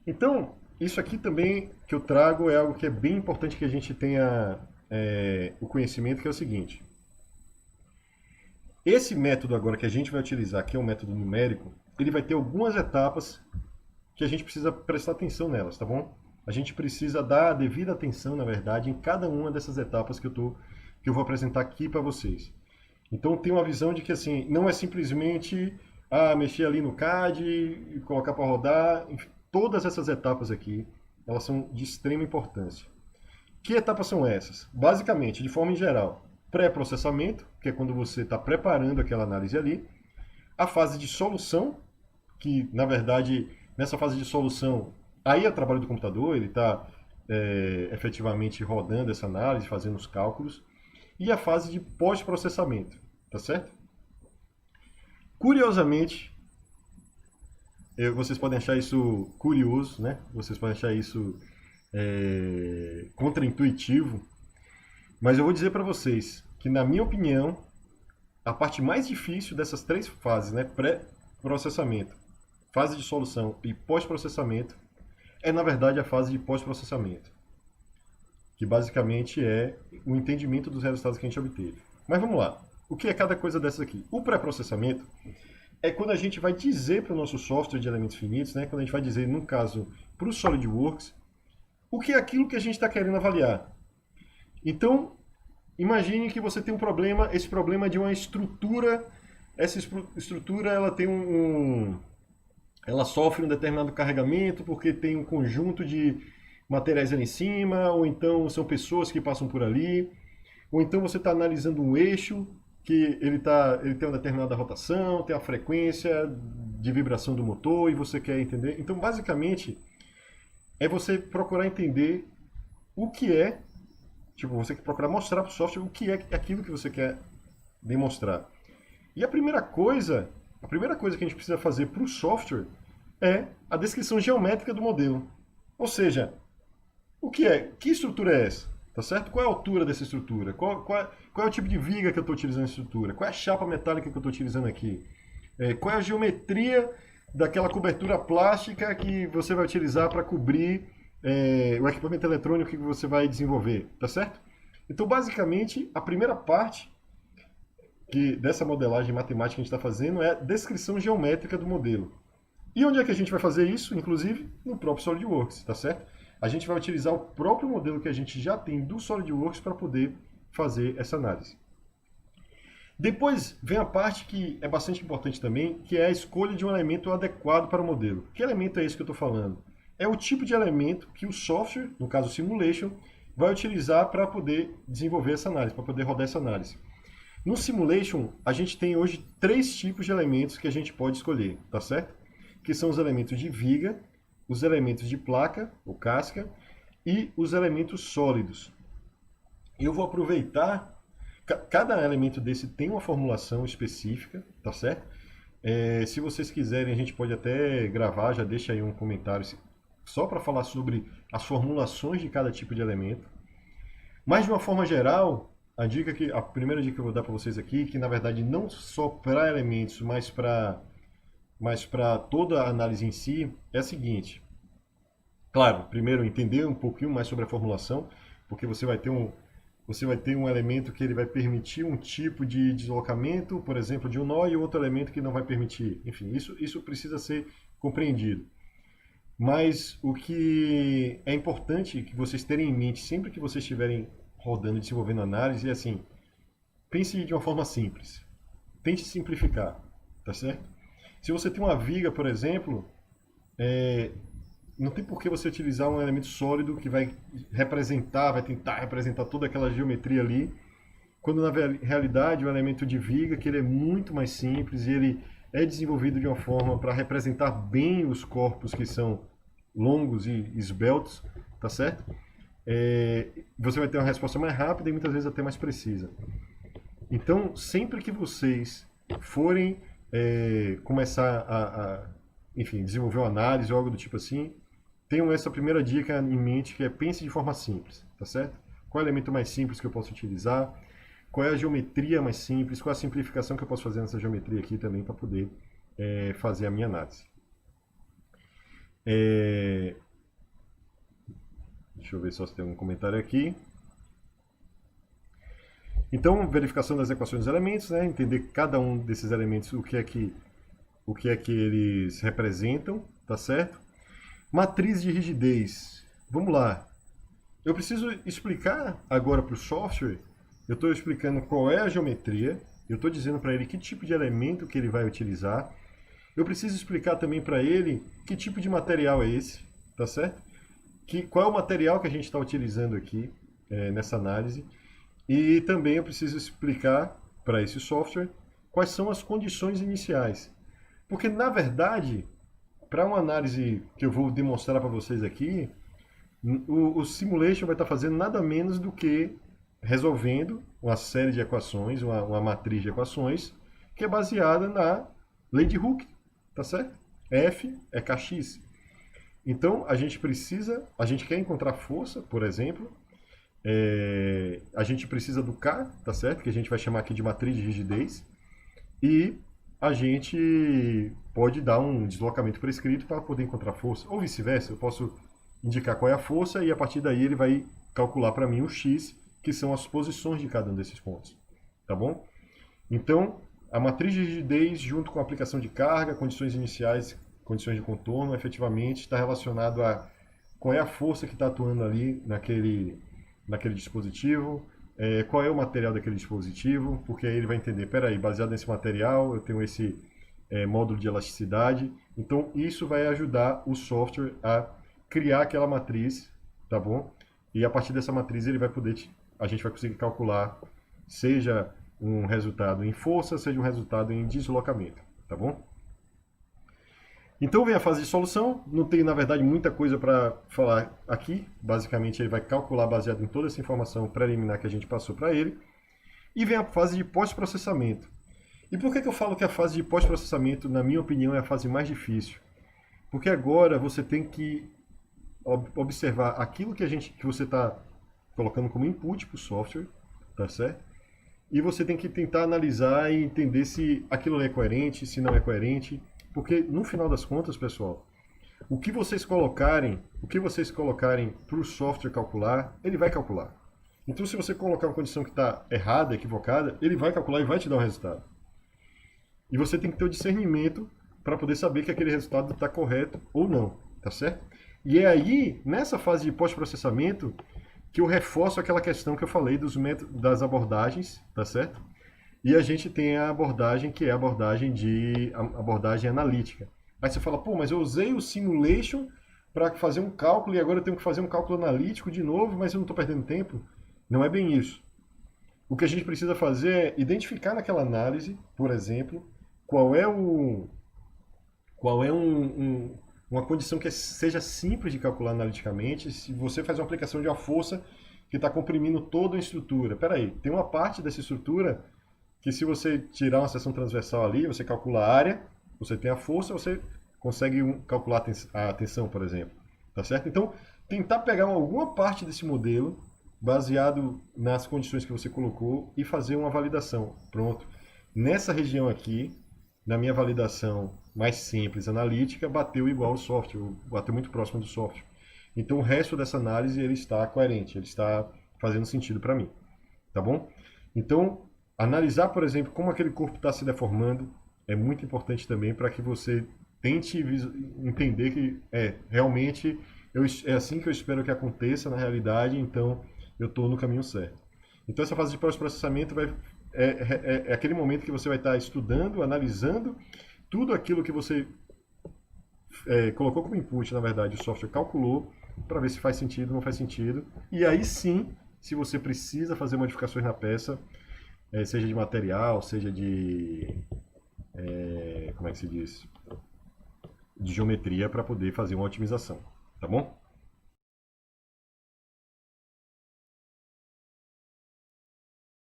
Então, isso aqui também que eu trago é algo que é bem importante que a gente tenha o conhecimento, que é o seguinte. Esse método agora que a gente vai utilizar, que é o método numérico, ele vai ter algumas etapas que a gente precisa prestar atenção nelas, tá bom? A gente precisa dar a devida atenção, na verdade, em cada uma dessas etapas que eu vou apresentar aqui para vocês. Então tem uma visão de que assim, não é simplesmente mexer ali no CAD e colocar para rodar. Enfim, todas essas etapas aqui, elas são de extrema importância. Que etapas são essas? Basicamente, de forma em geral, pré-processamento, que é quando você está preparando aquela análise ali, a fase de solução, que na verdade nessa fase de solução aí é o trabalho do computador, ele está efetivamente rodando essa análise, fazendo os cálculos, e a fase de pós-processamento, tá certo? Curiosamente, vocês podem achar isso curioso, né? Vocês podem achar isso contraintuitivo, mas eu vou dizer para vocês que, na minha opinião, a parte mais difícil dessas três fases, né? Pré-processamento, fase de solução e pós-processamento, é na verdade a fase de pós-processamento, que basicamente é o entendimento dos resultados que a gente obteve. Mas vamos lá. O que é cada coisa dessas aqui? O pré-processamento é quando a gente vai dizer para o nosso software de elementos finitos, né? Quando a gente vai dizer, no caso, para o SolidWorks, o que é aquilo que a gente está querendo avaliar. Então, imagine que você tem um problema, esse problema é de uma estrutura, essa estrutura ela tem ela sofre um determinado carregamento porque tem um conjunto de materiais ali em cima, ou então são pessoas que passam por ali, ou então você está analisando um eixo que ele tem uma determinada rotação, tem a frequência de vibração do motor e você quer entender. Então, basicamente, é você procurar entender o que é, tipo, você procurar mostrar para o software o que é aquilo que você quer demonstrar. E a primeira coisa que a gente precisa fazer para o software é a descrição geométrica do modelo. Ou seja, o que é? Que estrutura é essa? Tá certo? Qual é a altura dessa estrutura? Qual é o tipo de viga que eu estou utilizando nessa estrutura? Qual é a chapa metálica que eu estou utilizando aqui? Qual é a geometria daquela cobertura plástica que você vai utilizar para cobrir o equipamento eletrônico que você vai desenvolver? Tá certo? Então, basicamente, a primeira parte dessa modelagem matemática que a gente está fazendo é a descrição geométrica do modelo. E onde é que a gente vai fazer isso? Inclusive, no próprio SolidWorks, tá certo? A gente vai utilizar o próprio modelo que a gente já tem do SolidWorks para poder fazer essa análise. Depois vem a parte que é bastante importante também, que é a escolha de um elemento adequado para o modelo. Que elemento é esse que eu estou falando? É o tipo de elemento que o software, no caso o Simulation, vai utilizar para poder desenvolver essa análise, para poder rodar essa análise. No Simulation, a gente tem hoje três tipos de elementos que a gente pode escolher, tá certo? Que são os elementos de viga, os elementos de placa, ou casca, e os elementos sólidos. Eu vou aproveitar, cada elemento desse tem uma formulação específica, tá certo? Se vocês quiserem, a gente pode até gravar, já deixa aí um comentário só para falar sobre as formulações de cada tipo de elemento. Mas de uma forma geral, a primeira dica que eu vou dar para vocês aqui, que na verdade não só para elementos, mas para toda a análise em si, é a seguinte. Claro, primeiro entender um pouquinho mais sobre a formulação, porque você vai ter um elemento que ele vai permitir um tipo de deslocamento, por exemplo, de um nó, e outro elemento que não vai permitir. Enfim, isso precisa ser compreendido. Mas o que é importante que vocês terem em mente sempre que vocês estiverem rodando e desenvolvendo análise é assim, pense de uma forma simples. Tente simplificar, tá certo? Se você tem uma viga, por exemplo, não tem por que você utilizar um elemento sólido que vai tentar representar toda aquela geometria ali, quando na realidade o elemento de viga, que ele é muito mais simples e ele é desenvolvido de uma forma para representar bem os corpos que são longos e esbeltos, tá certo? Você vai ter uma resposta mais rápida e muitas vezes até mais precisa. Então, sempre que vocês forem começar enfim, desenvolver uma análise ou algo do tipo assim, tenham essa primeira dica em mente, que é pense de forma simples, tá certo? Qual é o elemento mais simples que eu posso utilizar? Qual é a geometria mais simples? Qual é a simplificação que eu posso fazer nessa geometria aqui também para poder fazer a minha análise? É, Deixa eu ver só se tem algum comentário aqui. Então, verificação das equações dos elementos, né? Entender cada um desses elementos, o que é que eles representam, tá certo? Matriz de rigidez. Vamos lá. Eu preciso explicar agora para o software. Eu estou explicando qual é a geometria. Eu estou dizendo para ele que tipo de elemento que ele vai utilizar. Eu preciso explicar também para ele que tipo de material é esse, tá certo? Qual é o material que a gente está utilizando aqui nessa análise. E também eu preciso explicar para esse software quais são as condições iniciais. Porque, na verdade, para uma análise que eu vou demonstrar para vocês aqui, o simulation vai estar fazendo nada menos do que resolvendo uma série de equações, uma matriz de equações, que é baseada na lei de Hooke, tá certo? F é kx. Então, a gente quer encontrar força, por exemplo, a gente precisa do K, tá certo? Que a gente vai chamar aqui de matriz de rigidez, e a gente pode dar um deslocamento prescrito para poder encontrar força, ou vice-versa. Eu posso indicar qual é a força e a partir daí ele vai calcular para mim o x, que são as posições de cada um desses pontos, tá bom? Então, a matriz de rigidez junto com a aplicação de carga, condições iniciais, condições de contorno, efetivamente está relacionado a qual é a força que está atuando ali naquele dispositivo, qual é o material daquele dispositivo, porque aí ele vai entender, peraí, baseado nesse material, eu tenho esse módulo de elasticidade. Então, isso vai ajudar o software a criar aquela matriz, tá bom? E a partir dessa matriz a gente vai conseguir calcular, seja um resultado em força, seja um resultado em deslocamento, tá bom? Então vem a fase de solução, não tem na verdade muita coisa para falar aqui, basicamente ele vai calcular baseado em toda essa informação preliminar que a gente passou para ele, e vem a fase de pós-processamento. E por que eu falo que a fase de pós-processamento, na minha opinião, é a fase mais difícil? Porque agora você tem que observar aquilo que você está colocando como input para o software, tá certo? E você tem que tentar analisar e entender se aquilo é coerente, se não é coerente. Porque no final das contas, pessoal, o que vocês colocarem para o software calcular, ele vai calcular. Então, se você colocar uma condição que está errada, equivocada, ele vai calcular e vai te dar um resultado. E você tem que ter o discernimento para poder saber que aquele resultado está correto ou não, tá certo? E é aí, nessa fase de pós-processamento, que eu reforço aquela questão que eu falei das abordagens, tá certo? E a gente tem a abordagem que é a abordagem analítica. Aí você fala, pô, mas eu usei o simulation para fazer um cálculo e agora eu tenho que fazer um cálculo analítico de novo, mas eu não estou perdendo tempo. Não é bem isso. O que a gente precisa fazer é identificar naquela análise, por exemplo, qual é uma condição que seja simples de calcular analiticamente. Se você faz uma aplicação de uma força que está comprimindo toda a estrutura. Peraí, tem uma parte dessa estrutura que se você tirar uma seção transversal ali, você calcula a área, você tem a força, você consegue calcular a tensão, por exemplo. Tá certo? Então, tentar pegar alguma parte desse modelo, baseado nas condições que você colocou, e fazer uma validação. Pronto. Nessa região aqui, na minha validação mais simples, analítica, bateu igual ao software, bateu muito próximo do software. Então, o resto dessa análise ele está coerente, ele está fazendo sentido para mim. Tá bom? Então, analisar, por exemplo, como aquele corpo está se deformando é muito importante também para que você tente entender que realmente é assim que eu espero que aconteça na realidade, então eu estou no caminho certo. Então essa fase de pós-processamento é aquele momento que você vai estar estudando, analisando tudo aquilo que você colocou como input, na verdade, o software calculou para ver se faz sentido ou não faz sentido. E aí sim, se você precisa fazer modificações na peça, seja de material, seja como é que se diz? De geometria para poder fazer uma otimização, tá bom?